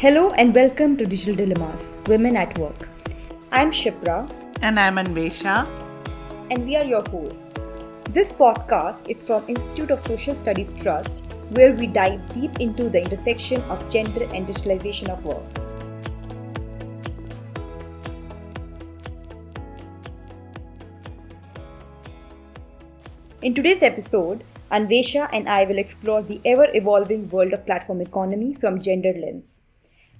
Hello and welcome to Digital Dilemmas, Women at Work. I'm Shipra. And I'm Anweshaa. And we are your hosts. This podcast is from Institute of Social Studies Trust, where we dive deep into the intersection of gender and digitalization of work. In today's episode, Anweshaa and I will explore the ever-evolving world of platform economy from gender lens.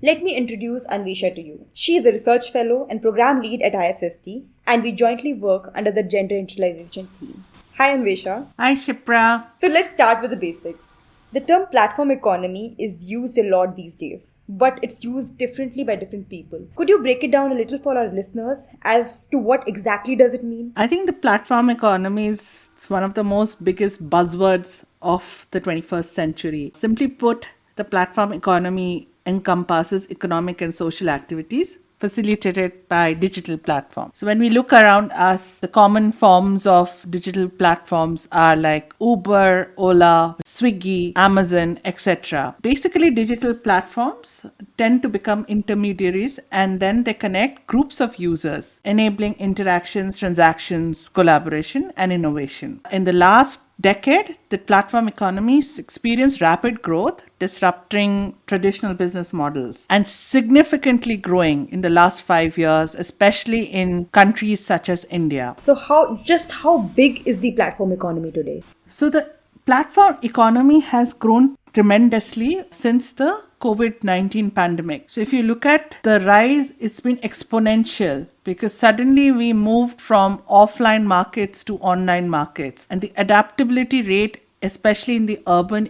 Let me introduce Anweshaa to you. She is a research fellow and program lead at ISST, and we jointly work under the gender industrialization theme. Hi Anweshaa. Hi Shipra. So let's start with the basics. The term platform economy is used a lot these days, but it's used differently by different people. Could you break it down a little for our listeners as to what exactly does it mean? I think the platform economy is one of the most biggest buzzwords of the 21st century. Simply put, the platform economy encompasses economic and social activities facilitated by digital platforms. So when we look around us, the common forms of digital platforms are like Uber, Ola, Swiggy, Amazon, etc. Basically, digital platforms tend to become intermediaries and then they connect groups of users, enabling interactions, transactions, collaboration, and innovation. In the last decade, the platform economies experienced rapid growth, disrupting traditional business models and significantly growing in the last 5 years, especially in countries such as India. So how big is the platform economy today? So the platform economy has grown tremendously since the COVID-19 pandemic. So if you look at the rise, it's been exponential because suddenly we moved from offline markets to online markets, and the adaptability rate, especially in the urban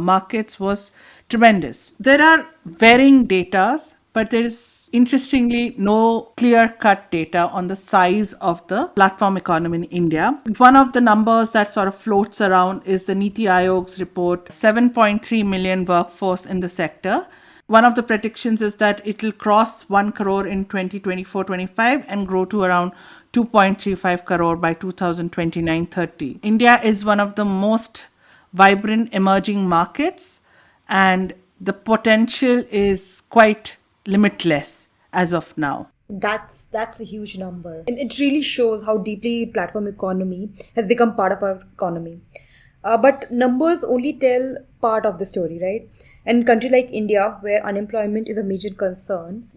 markets, was tremendous. There are varying data, but there is interestingly no clear-cut data on the size of the platform economy in India. One of the numbers that sort of floats around is the Niti Aayog's report, 7.3 million workforce in the sector. One of the predictions is that it will cross 1 crore in 2024-25 and grow to around 2.35 crore by 2029-30. India is one of the most vibrant emerging markets, and the potential is quite limitless as of now. That's a huge number. And it really shows how deeply platform economy has become part of our economy. But numbers only tell part of the story, right? In a country like India, where unemployment is a major concern,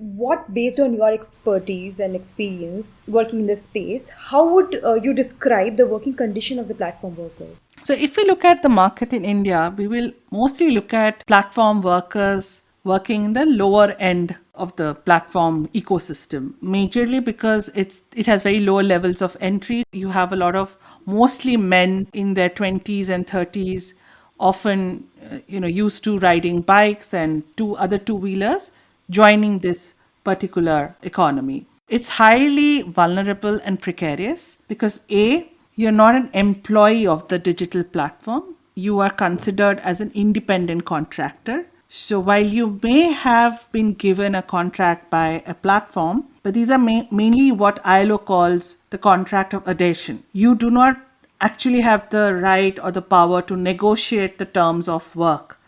based on your expertise and experience working in this space, how would you describe the working condition of the platform workers? So if we look at the market in India, we will mostly look at platform workers working in the lower end of the platform ecosystem, majorly because it has very low levels of entry. You have a lot of mostly men in their 20s and 30s, often used to riding bikes and other two-wheelers, joining this particular economy. It's highly vulnerable and precarious because you're not an employee of the digital platform. You are considered as an independent contractor. So while you may have been given a contract by a platform, but these are mainly what ILO calls the contract of adhesion. You do not actually have the right or the power to negotiate the terms of work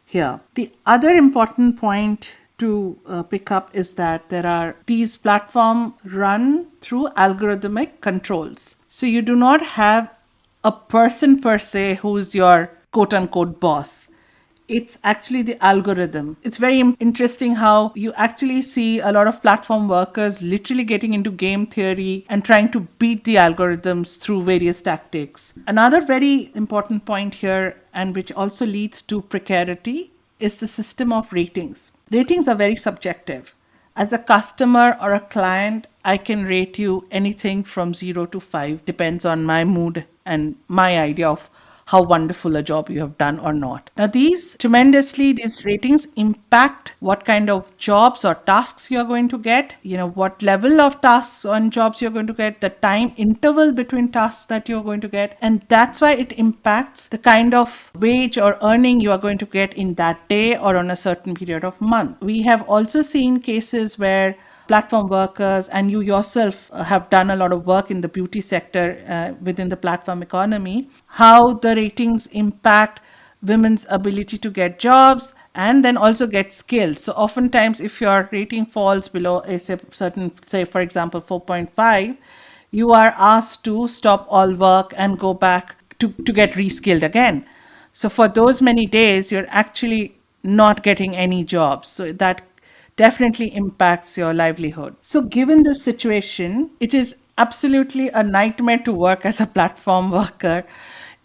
here. The other important point to pick up is that these platforms run through algorithmic controls. So you do not have a person per se who's your quote-unquote boss. It's actually the algorithm. It's very interesting how you actually see a lot of platform workers literally getting into game theory and trying to beat the algorithms through various tactics. Another very important point here, and which also leads to precarity, is the system of ratings. Ratings are very subjective. As a customer or a client, I can rate you anything from 0 to 5, depends on my mood and my idea of how wonderful a job you have done or not. Now, these ratings impact what kind of jobs or tasks you're going to get, what level of tasks and jobs you're going to get, the time interval between tasks that you're going to get. And that's why it impacts the kind of wage or earning you are going to get in that day or on a certain period of month. We have also seen cases where platform workers, and you yourself have done a lot of work in the beauty sector within the platform economy, how the ratings impact women's ability to get jobs and then also get skilled. So oftentimes if your rating falls below a certain, say for example 4.5, you are asked to stop all work and go back to get reskilled again. So for those many days, you're actually not getting any jobs. So that definitely impacts your livelihood. So given this situation, it is absolutely a nightmare to work as a platform worker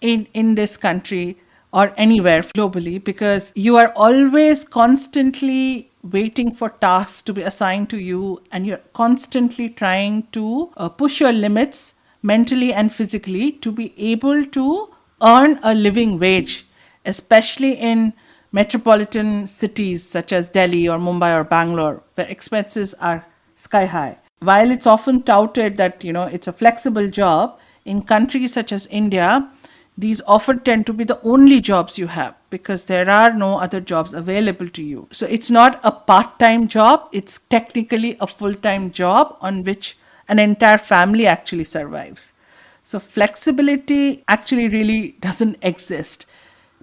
in this country or anywhere globally, because you are always constantly waiting for tasks to be assigned to you, and you're constantly trying to push your limits mentally and physically to be able to earn a living wage, especially in metropolitan cities such as Delhi or Mumbai or Bangalore, where expenses are sky high. While it's often touted that it's a flexible job, in countries such as India, these often tend to be the only jobs you have because there are no other jobs available to you. So it's not a part-time job, it's technically a full-time job on which an entire family actually survives. So flexibility actually really doesn't exist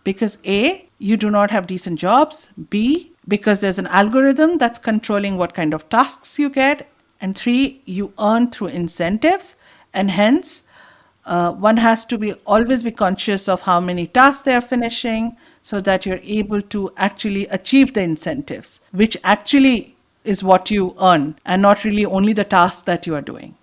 because A, you do not have decent jobs, B, because there's an algorithm that's controlling what kind of tasks you get, and 3, you earn through incentives, and hence one has to be always be conscious of how many tasks they are finishing so that you're able to actually achieve the incentives, which actually is what you earn and not really only the tasks that you are doing.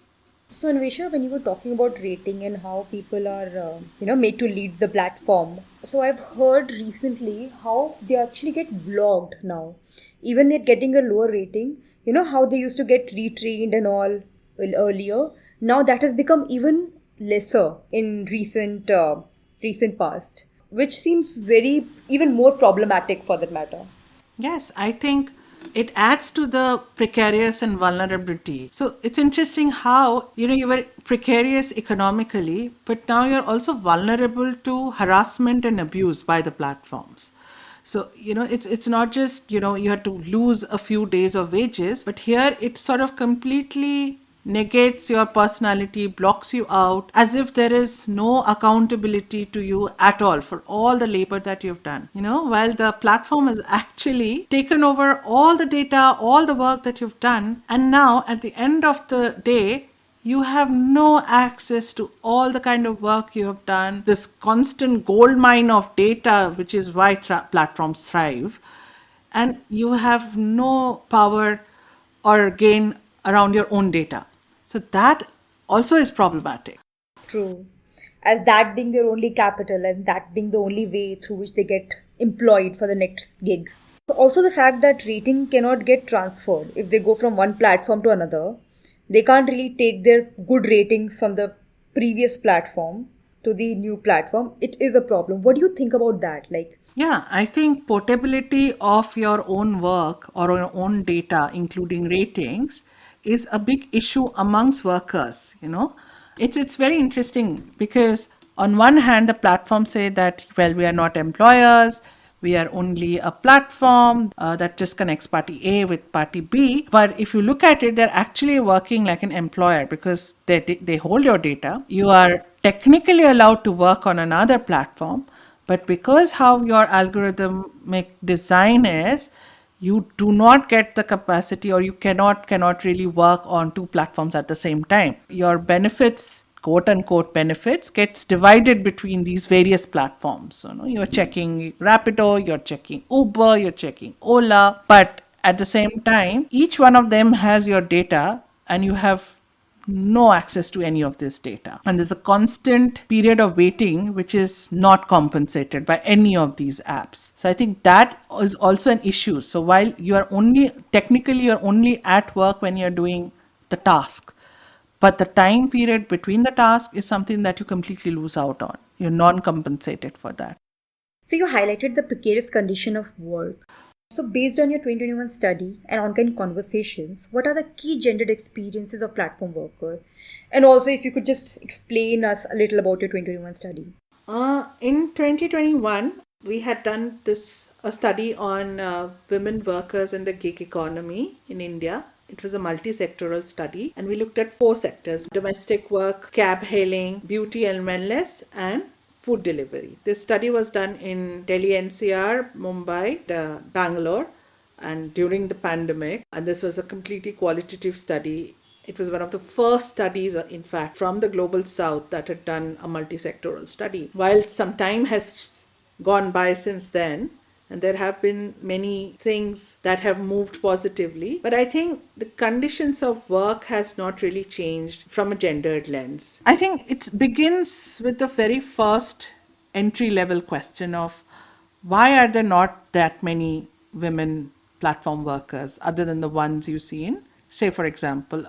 So, Anweshaa, when you were talking about rating and how people are, made to lead the platform, so I've heard recently how they actually get blocked now, even at getting a lower rating. You know how they used to get retrained and all earlier. Now that has become even lesser in recent past, which seems very even more problematic for that matter. Yes, I think it adds to the precarious and vulnerability. So it's interesting how, you were precarious economically, but now you're also vulnerable to harassment and abuse by the platforms. So, it's not just, you have to lose a few days of wages, but here it sort of completely negates your personality, blocks you out, as if there is no accountability to you at all for all the labor that you've done. While the platform has actually taken over all the data, all the work that you've done, and now at the end of the day, you have no access to all the kind of work you have done, this constant gold mine of data, which is why platforms thrive, and you have no power or gain around your own data. So that also is problematic. True. As that being their only capital and that being the only way through which they get employed for the next gig. So also the fact that rating cannot get transferred if they go from one platform to another. They can't really take their good ratings from the previous platform to the new platform. It is a problem. What do you think about that? Yeah, I think portability of your own work or your own data, including ratings, is a big issue amongst workers. It's very interesting because on one hand, the platforms say that, well, we are not employers, we are only a platform that just connects party A with party B. But if you look at it, they're actually working like an employer because they hold your data. You are technically allowed to work on another platform, but because how your algorithmic design is, you do not get the capacity, or you cannot really work on two platforms at the same time. Your benefits, quote unquote benefits, gets divided between these various platforms. You're checking Rapido, you're checking Uber, you're checking Ola, but at the same time, each one of them has your data, and you have no access to any of this data. And there's a constant period of waiting, which is not compensated by any of these apps. So I think that is also an issue. So while you're only at work when you're doing the task, but the time period between the tasks is something that you completely lose out on. You're non-compensated for that. So you highlighted the precarious condition of work. So based on your 2021 study and ongoing conversations, what are the key gendered experiences of platform workers? And also if you could just explain us a little about your 2021 study. In 2021, we had done a study on women workers in the gig economy in India. It was a multi-sectoral study, and we looked at 4 sectors: domestic work, cab hailing, beauty and wellness, and food delivery. This study was done in Delhi NCR, Mumbai, Bangalore, and during the pandemic. And this was a completely qualitative study. It was one of the first studies, in fact, from the global south that had done a multi-sectoral study. While some time has gone by since then, and there have been many things that have moved positively, but I think the conditions of work has not really changed from a gendered lens. I think it begins with the very first entry level question of why are there not that many women platform workers other than the ones you see in, say, for example,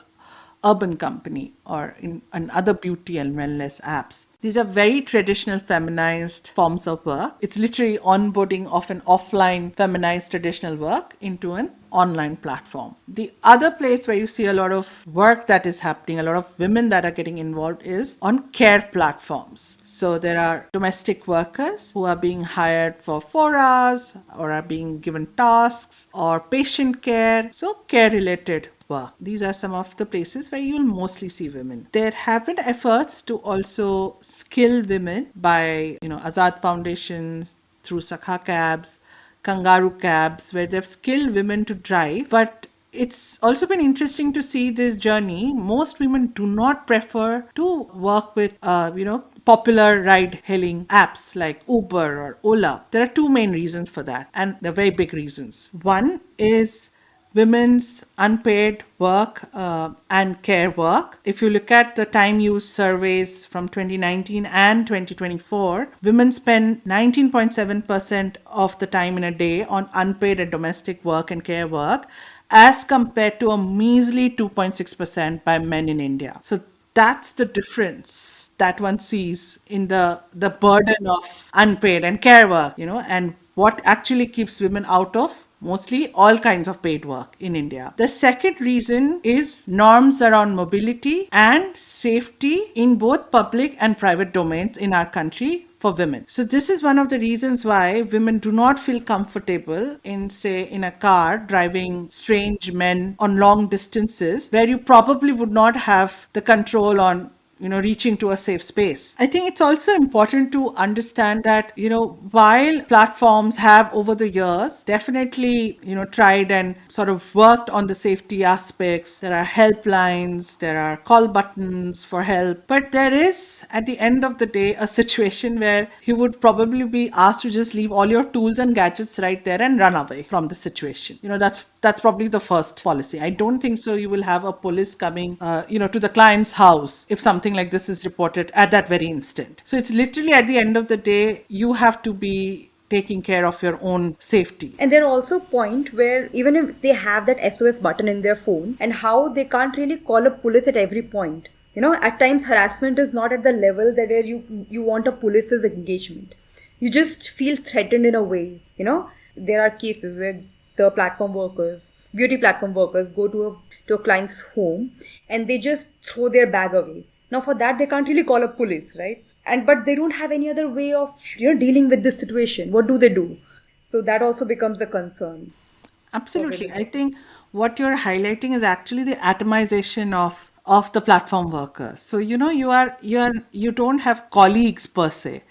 Urban Company or in other beauty and wellness apps. These are very traditional feminized forms of work. It's literally onboarding of an offline feminized traditional work into an online platform. The other place where you see a lot of work that is happening, a lot of women that are getting involved is on care platforms. So there are domestic workers who are being hired for 4 hours or are being given tasks or patient care. So care related work. These are some of the places where you'll mostly see women. There have been efforts to also skill women by, Azad Foundations, through Sakha cabs, Kangaroo cabs, where they've skilled women to drive. But it's also been interesting to see this journey. Most women do not prefer to work with, popular ride hailing apps like Uber or Ola. There are two main reasons for that, and they're very big reasons. One is women's unpaid work and care work. If you look at the time use surveys from 2019 and 2024, women spend 19.7% of the time in a day on unpaid and domestic work and care work, as compared to a measly 2.6% by men in India. So that's the difference that one sees in the burden of unpaid and care work, and what actually keeps women out of mostly all kinds of paid work in India. The second reason is norms around mobility and safety in both public and private domains in our country for women. So this is one of the reasons why women do not feel comfortable in, say, in a car driving strange men on long distances where you probably would not have the control on reaching to a safe space. I think it's also important to understand that, while platforms have over the years definitely, tried and sort of worked on the safety aspects, there are helplines, there are call buttons for help, but there is, at the end of the day, a situation where you would probably be asked to just leave all your tools and gadgets right there and run away from the situation. That's probably the first policy. I don't think so you will have a police coming, to the client's house if something like this is reported at that very instant. So it's literally at the end of the day, you have to be taking care of your own safety. And there are also point where even if they have that SOS button in their phone, and how they can't really call a police at every point. At times harassment is not at the level that where you want a police's engagement. You just feel threatened in a way. There are cases where the beauty platform workers go to a client's home and they just throw their bag away. Now for that they can't really call a police, right? But they don't have any other way of dealing with this situation. What do they do? So that also becomes a concern. Absolutely. I think what you're highlighting is actually the atomization of the platform workers. So you don't have colleagues per se.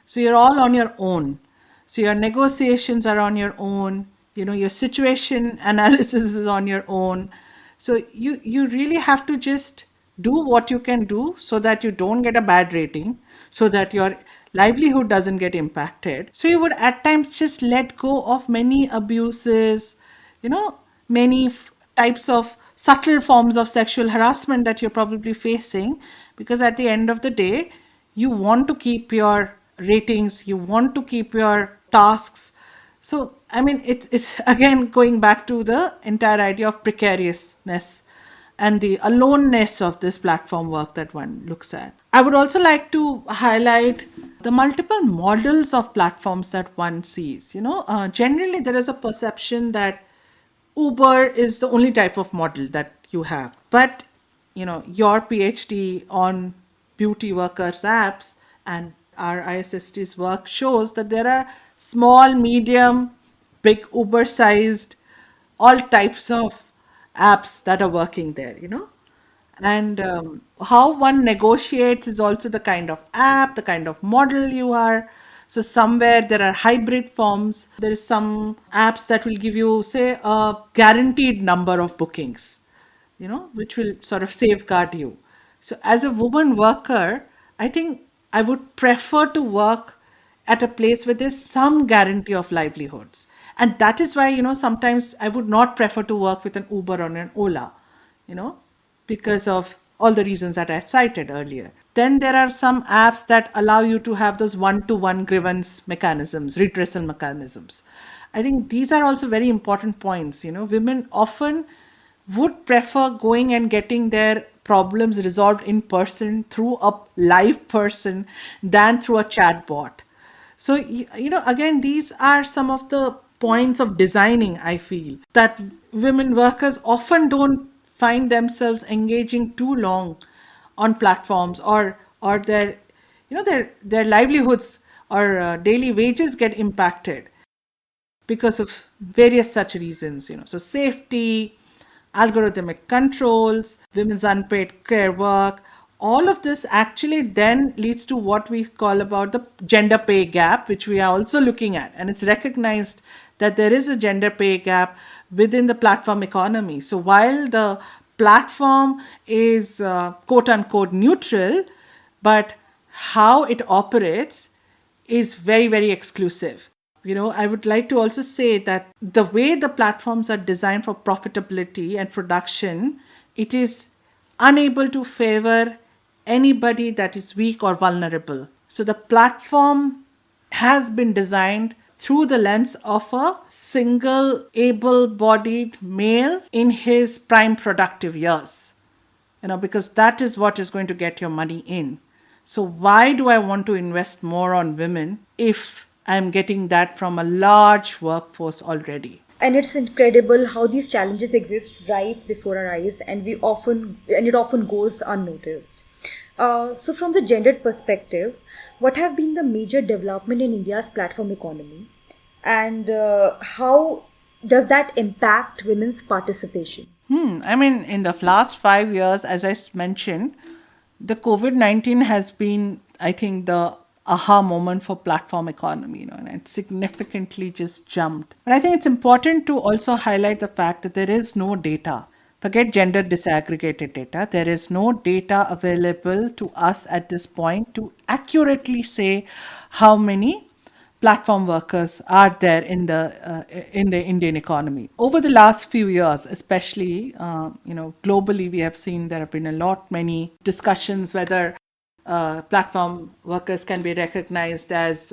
So you're all on your own. So your negotiations are on your own. Your situation analysis is on your own. So you really have to just do what you can do so that you don't get a bad rating, so that your livelihood doesn't get impacted. So you would at times just let go of many abuses, many types of subtle forms of sexual harassment that you're probably facing, because at the end of the day, you want to keep your ratings, you want to keep your tasks. So, I mean, it's again going back to the entire idea of precariousness and the aloneness of this platform work that one looks at. I would also like to highlight the multiple models of platforms that one sees. Generally, there is a perception that Uber is the only type of model that you have. But, your PhD on beauty workers apps and our ISST's work shows that there are small, medium, big Uber-sized, all types of apps that are working there, And how one negotiates is also the kind of app, the kind of model you are. So somewhere there are hybrid forms. There is some apps that will give you, say, a guaranteed number of bookings, which will sort of safeguard you. So as a woman worker, I think I would prefer to work at a place where there's some guarantee of livelihoods. And that is why, sometimes I would not prefer to work with an Uber or an Ola, you know, because of all the reasons that I cited earlier. Then there are some apps that allow you to have those one-to-one grievance mechanisms, redressal mechanisms. I think these are also very important points. Women often would prefer going and getting their problems resolved in person through a live person than through a chat bot. So, again, these are some of the points of designing, I feel, that women workers often don't find themselves engaging too long on platforms, or their livelihoods or daily wages get impacted because of various such reasons, so safety, algorithmic controls, women's unpaid care work, all of this actually then leads to what we call about the gender pay gap, which we are also looking at. And it's recognized that there is a gender pay gap within the platform economy. So while the platform is quote unquote neutral, but how it operates is very, very exclusive. I would like to also say that the way the platforms are designed for profitability and production, it is unable to favor anybody that is weak or vulnerable. So the platform has been designed through the lens of a single able-bodied male in his prime productive years, because that is what is going to get your money in. So why do I want to invest more on women if I'm getting that from a large workforce already? And it's incredible how these challenges exist right before our eyes, and it often goes unnoticed. So from the gendered perspective, what have been the major development in India's platform economy, and how does that impact women's participation? I mean, in the last 5 years, as I mentioned, the COVID-19 has been, I think, the aha moment for platform economy, and it significantly just jumped. But I think it's important to also highlight the fact that there is no data. Forget gender disaggregated data. There is no data available to us at this point to accurately say how many platform workers are there in the Indian economy. Over the last few years, especially, globally, we have seen there have been many discussions whether platform workers can be recognized as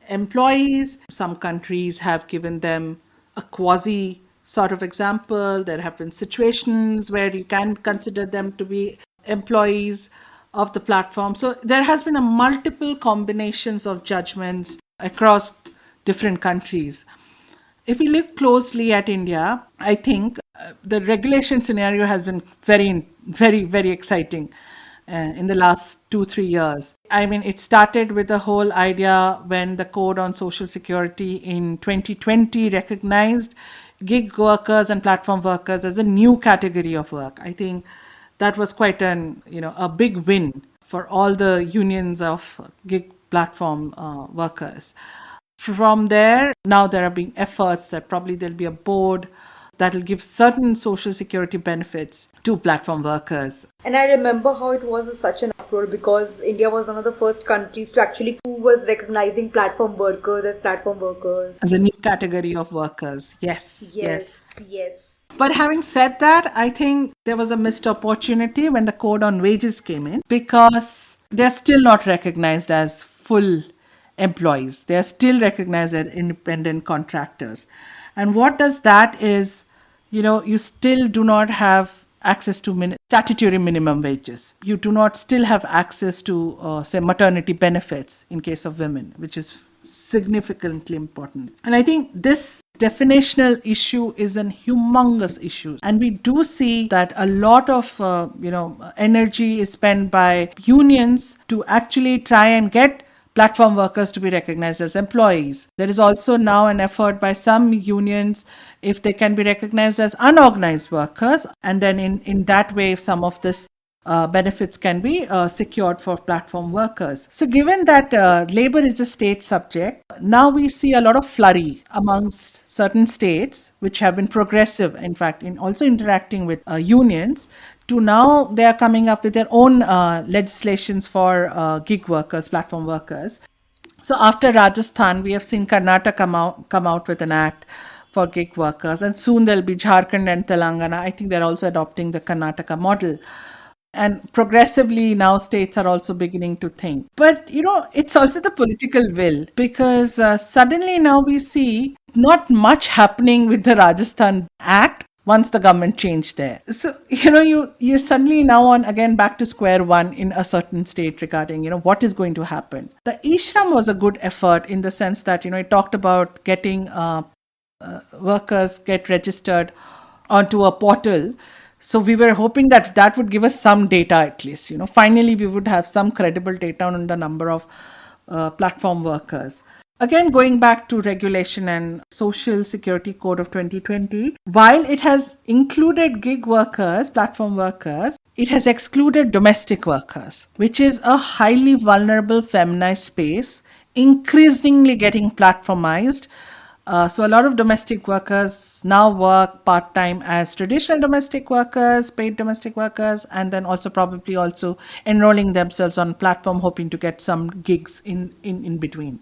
employees. Some countries have given them a quasi sort of example. There have been situations where you can consider them to be employees of the platform. So there has been a multiple combinations of judgments across different countries. If we look closely at India, I think the regulation scenario has been very, very, very exciting in the last 2-3 years. I mean, it started with the whole idea when the Code on Social Security in 2020 recognized gig workers and platform workers as a new category of work. I think that was quite a big win for all the unions of gig platform workers. From there, now there are being efforts that probably there'll be a board that will give certain social security benefits to platform workers. And I remember how it was such an uproar because India was one of the first countries to actually who was recognizing platform workers as platform workers. As a new category of workers. Yes. Yes. But having said that, I think there was a missed opportunity when the code on wages came in because they're still not recognized as full employees. They are still recognized as independent contractors. And what does that is, you still do not have access to statutory minimum wages. You do not still have access to, say, maternity benefits in case of women, which is significantly important. And I think this definitional issue is an humongous issue. And we do see that a lot of, energy is spent by unions to actually try and get platform workers to be recognized as employees. There is also now an effort by some unions if they can be recognized as unorganized workers. And then in that way, some of this benefits can be secured for platform workers. So, given that labor is a state subject, now we see a lot of flurry amongst certain states which have been progressive, in fact, in also interacting with unions. To now, they are coming up with their own legislations for gig workers, platform workers. So after Rajasthan, we have seen Karnataka come out with an act for gig workers, and soon there'll be Jharkhand and Telangana. I think they're also adopting the Karnataka model. And progressively now states are also beginning to think. But it's also the political will, because suddenly now we see not much happening with the Rajasthan Act once the government changed there. So you're suddenly now on again back to square one in a certain state regarding what is going to happen. The Ishram was a good effort in the sense that it talked about getting workers get registered onto a portal. So we were hoping that that would give us some data at least. Finally we would have some credible data on the number of platform workers. Again, going back to regulation and Social Security Code of 2020, while it has included gig workers, platform workers, it has excluded domestic workers, which is a highly vulnerable feminized space, increasingly getting platformized. So a lot of domestic workers now work part-time as traditional domestic workers, paid domestic workers, and then also probably also enrolling themselves on platform, hoping to get some gigs in between.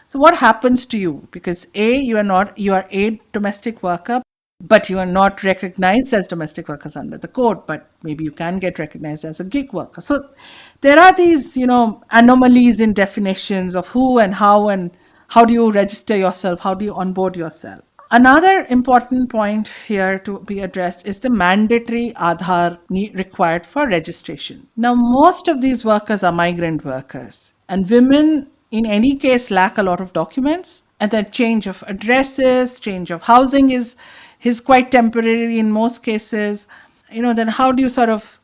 So what happens to you? Because you are a domestic worker, but you are not recognized as domestic workers under the code, but maybe you can get recognized as a gig worker. So there are these, anomalies in definitions of who and how do you register yourself? How do you onboard yourself? Another important point here to be addressed is the mandatory Aadhaar required for registration. Now, most of these workers are migrant workers, and women in any case lack a lot of documents, and then change of addresses, change of housing is quite temporary in most cases. Then how do you sort of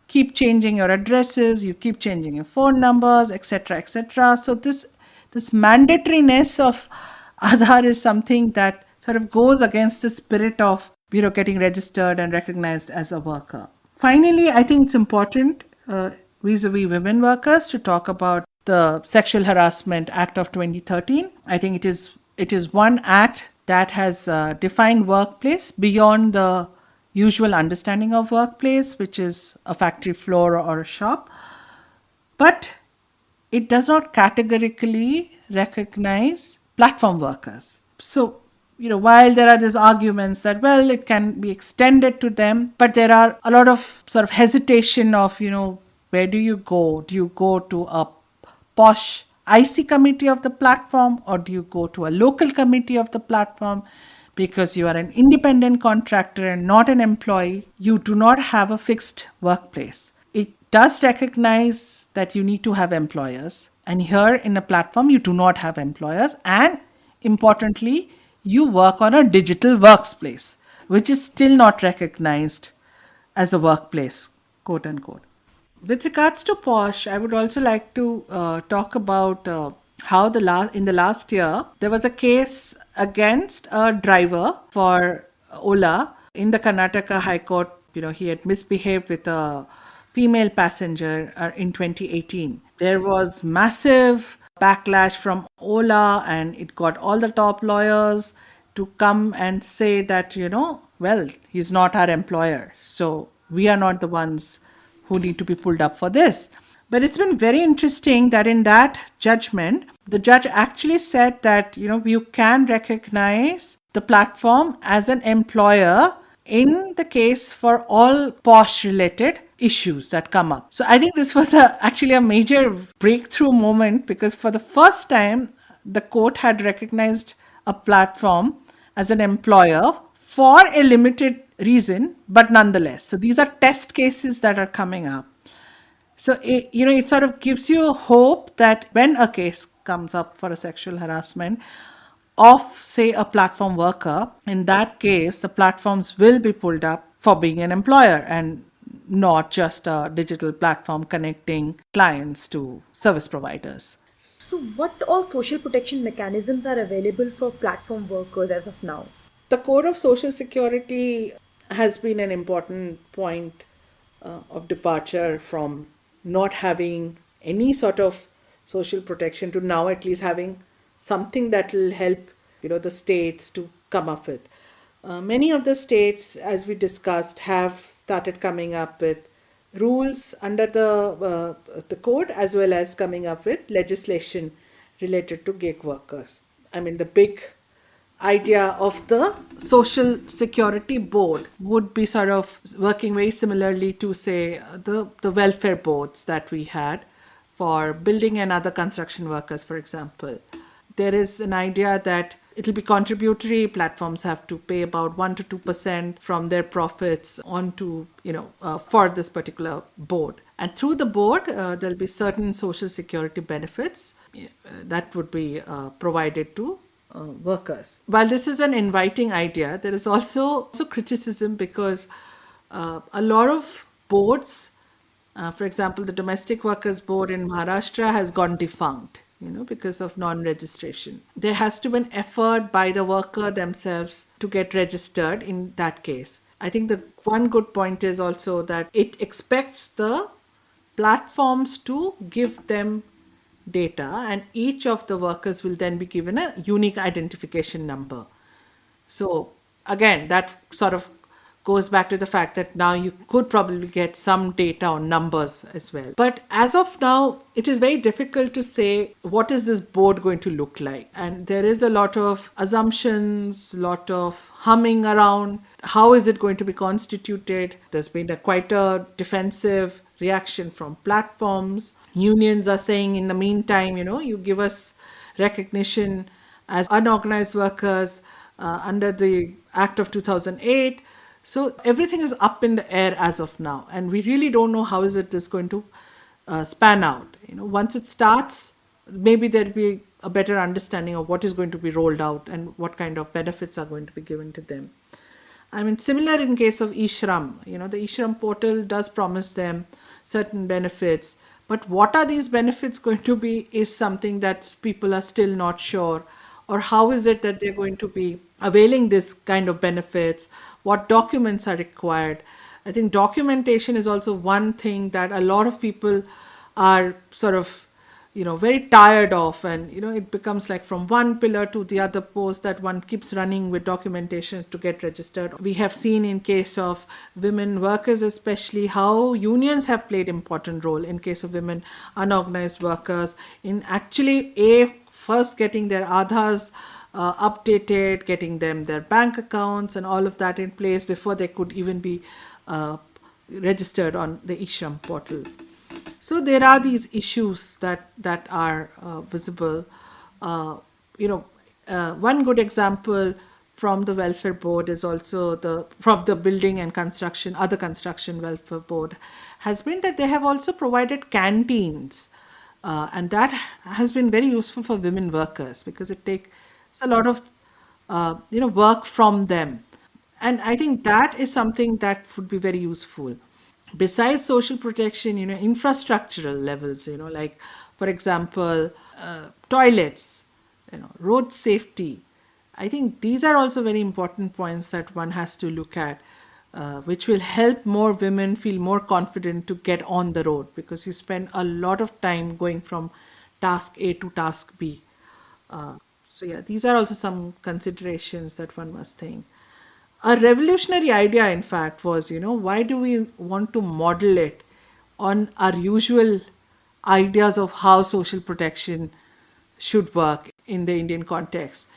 keep changing your addresses, you keep changing your phone numbers, etc., etc. So this mandatoriness of Aadhaar is something that sort of goes against the spirit of getting registered and recognized as a worker. Finally, I think it's important vis-a-vis women workers to talk about the Sexual Harassment Act of 2013. I think it is one act that has defined workplace beyond the usual understanding of workplace, which is a factory floor or a shop. But it does not categorically recognize platform workers. So, while there are these arguments that, well, it can be extended to them, but there are a lot of sort of hesitation of, where do you go? Do you go to a posh IC committee of the platform, or do you go to a local committee of the platform? Because you are an independent contractor and not an employee, you do not have a fixed workplace. It does recognize that you need to have employers. And here in a platform, you do not have employers. And importantly, you work on a digital workplace, which is still not recognized as a workplace, quote unquote. With regards to POSH, I would also like to talk about how in the last year, there was a case against a driver for Ola in the Karnataka High Court. He had misbehaved with a female passenger in 2018. There was massive backlash from Ola, and it got all the top lawyers to come and say that, well, he's not our employer. So we are not the ones who need to be pulled up for this. But it's been very interesting that in that judgment, the judge actually said that, you can recognize the platform as an employer in the case for all POSH related issues that come up. So I think this was actually a major breakthrough moment, because for the first time, the court had recognized a platform as an employer for a limited reason, but nonetheless. So these are test cases that are coming up. So it sort of gives you hope that when a case comes up for a sexual harassment of, say, a platform worker, in that case, the platforms will be pulled up for being an employer and not just a digital platform connecting clients to service providers. So what all social protection mechanisms are available for platform workers as of now? The Code of Social Security has been an important point of departure from not having any sort of social protection to now at least having something that will help the states to come up with. Many of the states, as we discussed, have started coming up with rules under the code, as well as coming up with legislation related to gig workers. I mean, the big idea of the social security board would be sort of working very similarly to, say, the welfare boards that we had for building and other construction workers, for example. There is an idea that it'll be contributory. Platforms have to pay about 1 to 2% from their profits onto, for this particular board. And through the board, there'll be certain social security benefits that would be provided to workers. While this is an inviting idea, there is also criticism because a lot of boards, for example, the Domestic Workers Board in Maharashtra has gone defunct, because of non-registration. There has to be an effort by the worker themselves to get registered in that case. I think the one good point is also that it expects the platforms to give them data, and each of the workers will then be given a unique identification number. So again, that sort of goes back to the fact that now you could probably get some data on numbers as well. But as of now, it is very difficult to say what is this board going to look like. And there is a lot of assumptions, lot of humming around. How is it going to be constituted? There's been quite a defensive reaction from platforms. Unions are saying, in the meantime, you give us recognition as unorganized workers under the Act of 2008. So everything is up in the air as of now, and we really don't know how is it is going to span out. Once it starts, maybe there'll be a better understanding of what is going to be rolled out and what kind of benefits are going to be given to them. I mean, similar in case of eShram. The eShram portal does promise them certain benefits, but what are these benefits going to be is something that people are still not sure. Or how is it that they're going to be availing this kind of benefits? What documents are required? I think documentation is also one thing that a lot of people are sort of, very tired of. And, it becomes like from one pillar to the other post that one keeps running with documentation to get registered. We have seen in case of women workers, especially, how unions have played important role in case of women unorganized workers in actually first getting their Aadhars updated, getting them their bank accounts and all of that in place before they could even be registered on the eShram portal. So there are these issues that are visible. One good example from the welfare board is also from the building and other construction welfare board, has been that they have also provided canteens. And that has been very useful for women workers because it takes a lot of work from them. And I think that is something that would be very useful. Besides social protection, infrastructural levels, like, for example, toilets, road safety. I think these are also very important points that one has to look at. Which will help more women feel more confident to get on the road, because you spend a lot of time going from task A to task B. These are also some considerations that one must think. A revolutionary idea, in fact, was, why do we want to model it on our usual ideas of how social protection should work in the Indian context?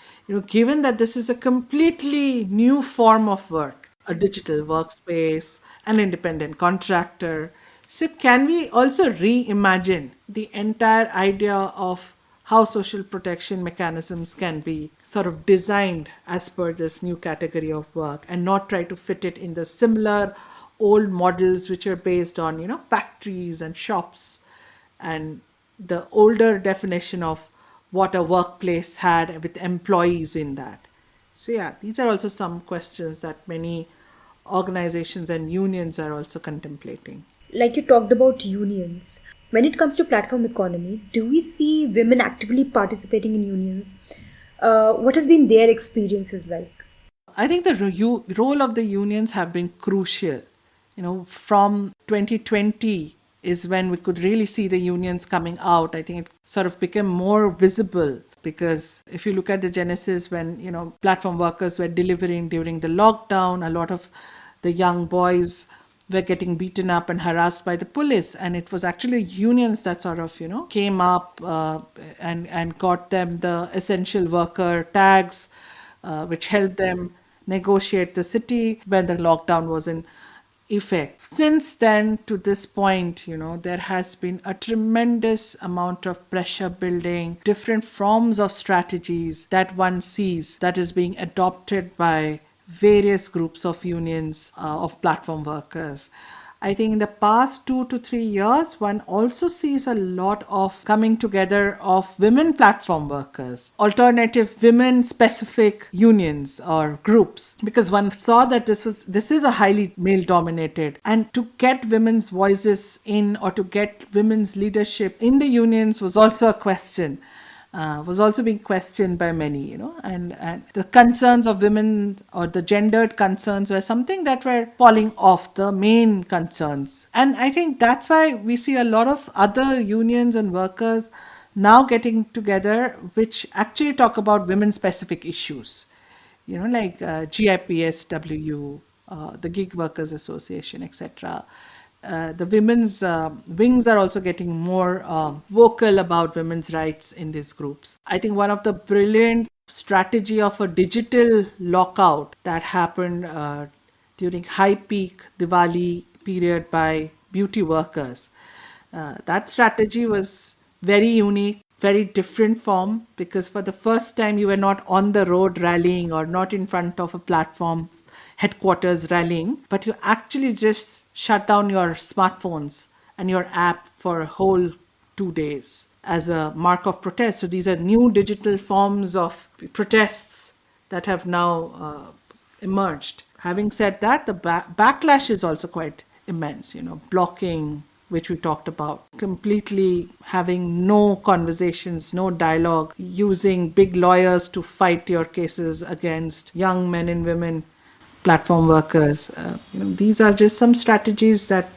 Given that this is a completely new form of work, a digital workspace, an independent contractor. So can we also reimagine the entire idea of how social protection mechanisms can be sort of designed as per this new category of work, and not try to fit it in the similar old models which are based on, factories and shops and the older definition of what a workplace had with employees in that. So these are also some questions that many organizations and unions are also contemplating. Like you talked about unions. When it comes to platform economy, do we see women actively participating in unions? What has been their experiences like? I think the role of the unions have been crucial from 2020 is when we could really see the unions coming out. I think it sort of became more visible because if you look at the genesis when, platform workers were delivering during the lockdown, a lot of the young boys were getting beaten up and harassed by the police. And it was actually unions that sort of, came up and got them the essential worker tags, which helped them negotiate the city when the lockdown was in effect. Since then to this point, there has been a tremendous amount of pressure building, different forms of strategies that one sees that is being adopted by various groups of unions of platform workers. I think in the past 2 to 3 years, one also sees a lot of coming together of women platform workers, alternative women specific unions or groups, because one saw that this is a highly male dominated, and to get women's voices in or to get women's leadership in the unions was also a question. Was also being questioned by many, and the concerns of women or the gendered concerns were something that were falling off the main concerns. And I think that's why we see a lot of other unions and workers now getting together, which actually talk about women specific issues, like GIPSW, the Gig Workers Association, etc. The women's wings are also getting more vocal about women's rights in these groups. I think one of the brilliant strategy of a digital lockout that happened during high peak Diwali period by beauty workers. That strategy was very unique, very different form, because for the first time you were not on the road rallying or not in front of a platform headquarters rallying, but you actually just shut down your smartphones and your app for a whole 2 days as a mark of protest. So these are new digital forms of protests that have now emerged. Having said that, the backlash is also quite immense, blocking, which we talked about, completely having no conversations, no dialogue, using big lawyers to fight your cases against young men and women platform workers. These are just some strategies that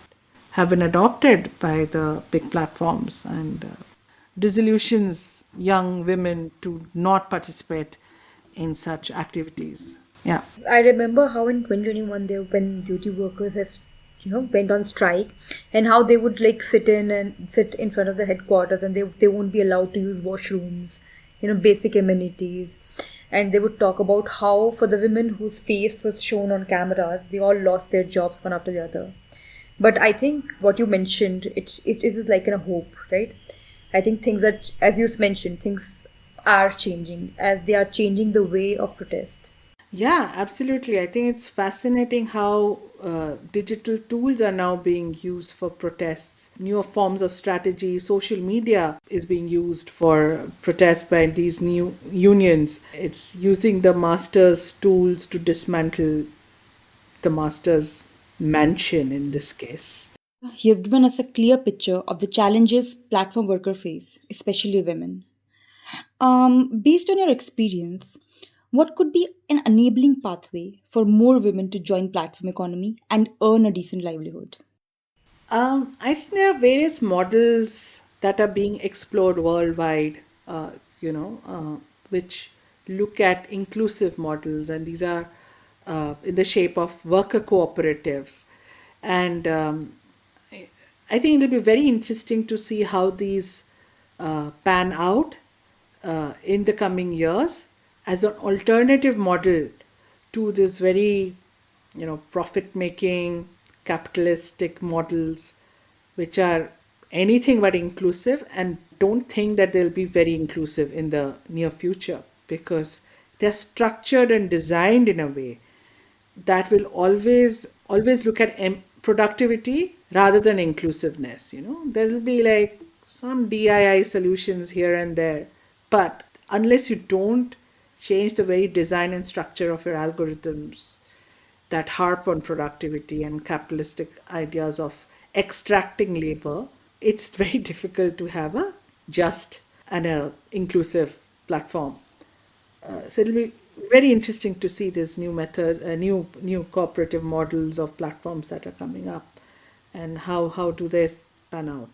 have been adopted by the big platforms and disillusions young women to not participate in such activities. Yeah. I remember how in 2021 when beauty workers has went on strike, and how they would like sit in front of the headquarters, and they won't be allowed to use washrooms, basic amenities. And they would talk about how for the women whose face was shown on cameras, they all lost their jobs one after the other. But I think what you mentioned, it is like a hope, right? I think things that, as you mentioned, things are changing as they are changing the way of protest. Yeah, absolutely. I think it's fascinating how digital tools are now being used for protests, newer forms of strategy. Social media is being used for protests by these new unions. It's using the master's tools to dismantle the master's mansion in this case. You have given us a clear picture of the challenges platform workers face, especially women. Based on your experience, what could be an enabling pathway for more women to join platform economy and earn a decent livelihood? I think there are various models that are being explored worldwide, which look at inclusive models, and these are in the shape of worker cooperatives. And I think it'll be very interesting to see how these pan out in the coming years as an alternative model to this very, profit making capitalistic models, which are anything but inclusive, and don't think that they'll be very inclusive in the near future, because they're structured and designed in a way that will always look at productivity rather than inclusiveness. There will be like some DIY solutions here and there, but unless you don't change the very design and structure of your algorithms that harp on productivity and capitalistic ideas of extracting labor, it's very difficult to have a just and a inclusive platform. So it'll be very interesting to see this new method, new cooperative models of platforms that are coming up, and how do they pan out.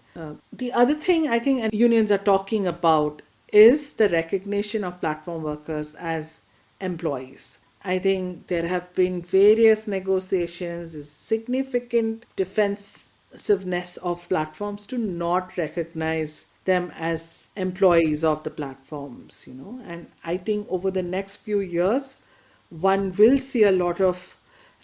The other thing I think unions are talking about is the recognition of platform workers as employees. I think there have been various negotiations, there's significant defensiveness of platforms to not recognize them as employees of the platforms, And I think over the next few years, one will see a lot of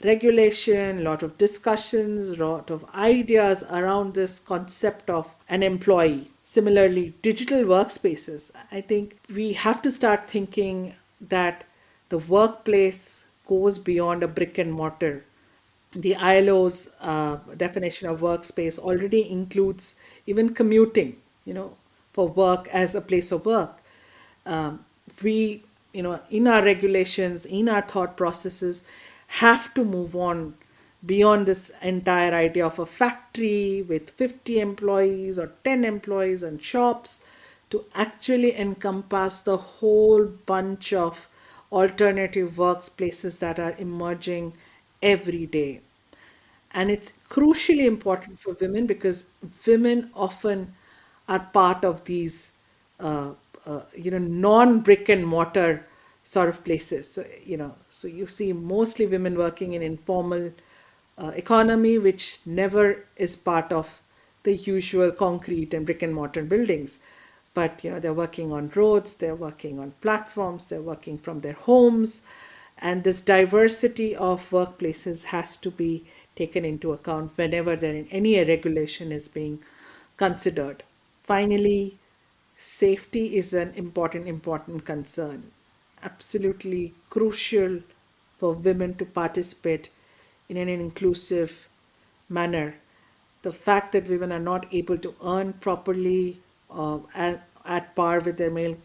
regulation, a lot of discussions, a lot of ideas around this concept of an employee. Similarly, digital workspaces. I think we have to start thinking that the workplace goes beyond a brick and mortar. The ILO's definition of workspace already includes even commuting, for work as a place of work. We, in our regulations, in our thought processes, have to move on beyond this entire idea of a factory with 50 employees or 10 employees and shops to actually encompass the whole bunch of alternative workplaces that are emerging every day. And it's crucially important for women because women often are part of these non brick and mortar sort of places. So you see mostly women working in informal economy, which never is part of the usual concrete and brick and mortar buildings. But they're working on roads, they're working on platforms, they're working from their homes, and this diversity of workplaces has to be taken into account whenever any regulation is being considered. Finally, safety is an important concern. Absolutely crucial for women to participate in an inclusive manner. The fact that women are not able to earn properly at par with their male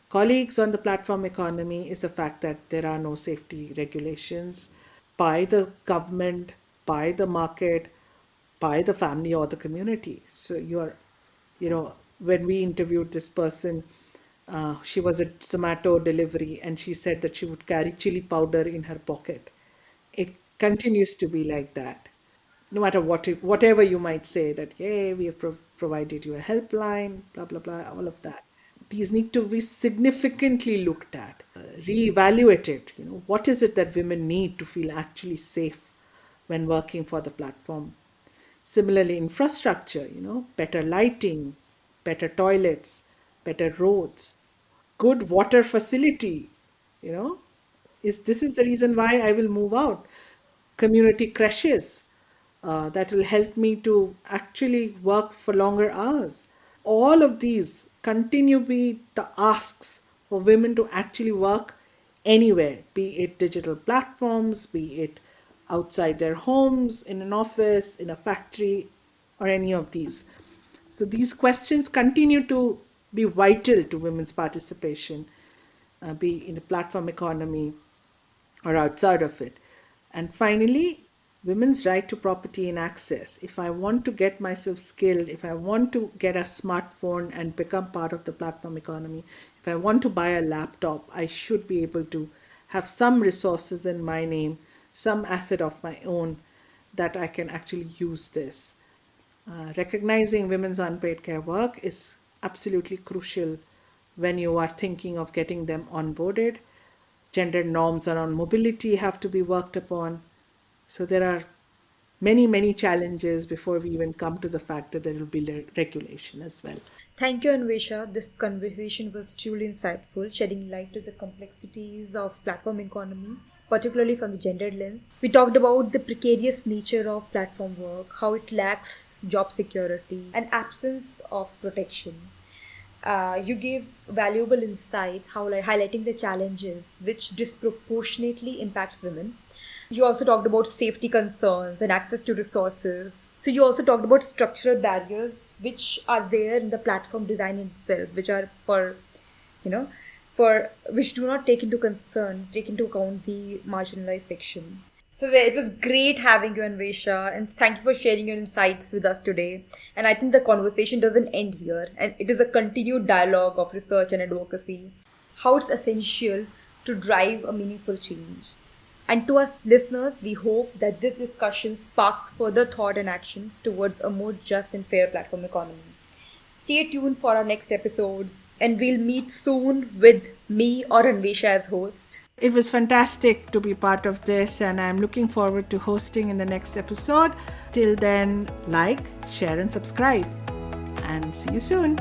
colleagues on the platform economy is the fact that there are no safety regulations by the government, by the market, by the family or the community. So when we interviewed this person, she was a Zomato delivery and she said that she would carry chili powder in her pocket. It continues to be like that. No matter whatever you might say, that, yay, we have provided you a helpline, blah, blah, blah, all of that. These need to be significantly looked at, reevaluated. What is it that women need to feel actually safe when working for the platform? Similarly, infrastructure, better lighting, better toilets, better roads, good water facility, you know, this is the reason why I will move out. Community creches that will help me to actually work for longer hours. All of these continue to be the asks for women to actually work anywhere, be it digital platforms, be it outside their homes, in an office, in a factory, or any of these. So these questions continue to be vital to women's participation, be in the platform economy or outside of it. And finally, women's right to property and access. If I want to get myself skilled, if I want to get a smartphone and become part of the platform economy, if I want to buy a laptop, I should be able to have some resources in my name, some asset of my own that I can actually use this. Recognizing women's unpaid care work is absolutely crucial when you are thinking of getting them onboarded. Gender norms around mobility have to be worked upon. So there are many challenges before we even come to the fact that there will be regulation as well. Thank you, Anweshaa. This conversation was truly insightful, shedding light to the complexities of platform economy, particularly from the gendered lens. We talked about the precarious nature of platform work, how it lacks job security and absence of protection. You gave valuable insights, highlighting the challenges which disproportionately impacts women. You also talked about safety concerns and access to resources. So you also talked about structural barriers which are there in the platform design itself, which are for which do not take into account the marginalized section. So it was great having you, Anweshaa, and thank you for sharing your insights with us today. And I think the conversation doesn't end here, and it is a continued dialogue of research and advocacy. How it's essential to drive a meaningful change. And to our listeners, we hope that this discussion sparks further thought and action towards a more just and fair platform economy. Stay tuned for our next episodes, and we'll meet soon with me or Anweshaa as host. It was fantastic to be part of this, and I'm looking forward to hosting in the next episode. Till then, like, share, and subscribe. And see you soon.